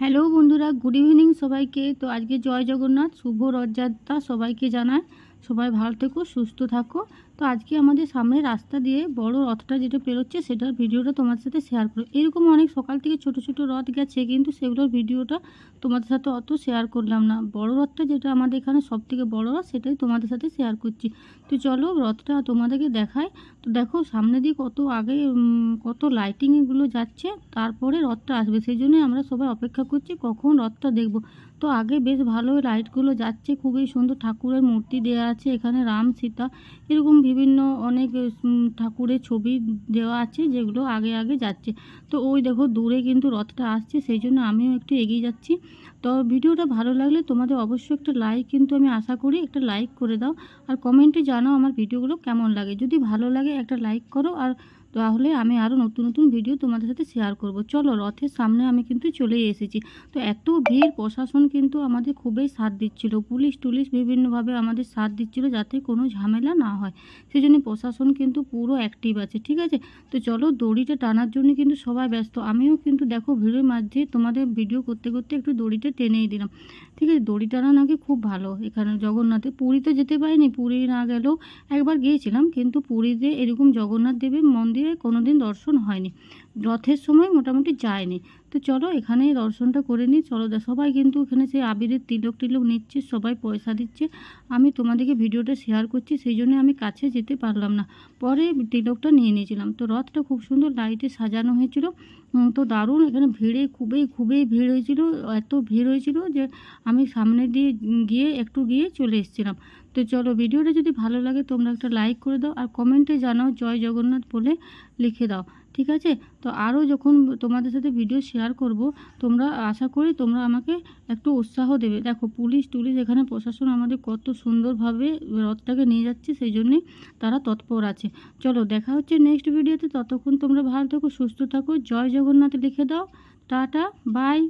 Hello বন্ধুরা, good evening সবাইকে। তো আজকে জয় জগন্নাথ, শুভ রথযাত্রা সবাইকে জানায়। সবাই ভালো থেকো, সুস্থ থাকো। তো আজকে আমাদের সামনে রাস্তা দিয়ে বড় রথটা যেটা পেরোচ্ছে সেটার ভিডিওটা তোমাদের সাথে শেয়ার করো। এরকম অনেক সকাল থেকে ছোট ছোট রথ গেছে, কিন্তু সেগুলোর ভিডিওটা তোমাদের সাথে অত শেয়ার করলাম না। বড় রথটা যেটা আমাদের এখানে সব থেকে বড় রথ, সেটাই তোমাদের সাথে শেয়ার করছি। তো চলো রথটা তোমাদেরকে দেখাই। তো দেখো সামনে দিয়ে কত আগে কত লাইটিং এগুলো যাচ্ছে, তারপরে রথটা আসবে, সেই জন্যই আমরা সবাই অপেক্ষা করছি কখন রথটা দেখব। তো আগে বেশ ভালো লাইটগুলো যাচ্ছে, খুবই সুন্দর ঠাকুরের মূর্তি দেওয়া আছে এখানে, রাম সীতা এরকম বিভিন্ন অনেক ঠাকুরের ছবি দেওয়া আছে, যেগুলো আগে আগে যাচ্ছে। তো ওই দেখো দূরে কিন্তু রথটা আসছে, সেই জন্য আমিও একটু এগিয়ে যাচ্ছি। তো ভিডিওটা ভালো লাগলে তোমাদের অবশ্যই একটা লাইক, কিন্তু আমি আশা করি একটা লাইক করে দাও। আর কমেন্টে জানাও আমার ভিডিওগুলো কেমন লাগে। যদি ভালো লাগে একটা লাইক করো, আর তাহলে আমি আরও নতুন নতুন ভিডিও তোমাদের সাথে শেয়ার করব। চলো রথের সামনে আমি কিন্তু চলে এসেছি। তো এত ভিড়, প্রশাসন কিন্তু আমাদের খুবই সাথ দিচ্ছিল, পুলিশ টুলিশ বিভিন্নভাবে আমাদের সাথ দিচ্ছিল যাতে কোনো ঝামেলা না হয়। সেই জন্য প্রশাসন কিন্তু পুরো অ্যাক্টিভ আছে, ঠিক আছে। তো চলো দড়িটা টানার জন্য কিন্তু সবাই ব্যস্ত, আমিও কিন্তু দেখো ভিড়ের মাঝে তোমাদের ভিডিও করতে করতে একটু দড়িটা টেনেই দিলাম, ঠিক আছে। দড়ি টানা নাকি খুব ভালো এখানে জগন্নাথে। পুরীতে যেতে পারিনি, পুরী না গেলেও একবার গিয়েছিলাম, কিন্তু পুরীতে এরকম জগন্নাথ দেবের মন্দিরে কোনোদিন দর্শন হয়নি, রথের সময় মোটামুটি যায়নি। তো চলো এখানেই দর্শনটা করে নিই। চলো সবাই কিন্তু এখানে সেই আবিরের তিলক টিলক নিচ্ছে, সবাই পয়সা দিচ্ছে। আমি তোমাদেরকে ভিডিওটা শেয়ার করছি, সেই জন্য আমি কাছে যেতে পারলাম না, পরে তিলকটা নিয়ে নিয়েছিলাম। তো রথটা খুব সুন্দর লাইটে সাজানো হয়েছিল, তো দারুণ। এখানে ভিড়ে খুবই খুবই ভিড় হয়েছিল, এত ভিড় হয়েছিল যে আমি সামনে দিয়ে গিয়ে চলে এসেছিলাম। তো চলো ভিডিওটা যদি ভালো লাগে তোমরা একটা লাইক করে দাও, আর কমেন্টে জানাও জয় জগন্নাথ বলে লিখে দাও, ঠিক আছে। তো আরও যখন তোমাদের সাথে ভিডিও শেয়ার করব, তোমরা আশা করি তোমরা আমাকে একটু উৎসাহ দেবে। দেখো পুলিশ টুলিশ এখানে প্রশাসন আমাদের কত সুন্দরভাবে রথটাকে নিয়ে যাচ্ছে, সেই জন্যই তারা তৎপর আছে। চলো দেখা হচ্ছে নেক্সট ভিডিওতে, ততক্ষণ তোমরা ভালো থাকো, সুস্থ থাকো। জয় জগন্নাথ লিখে দাও। Tata, by.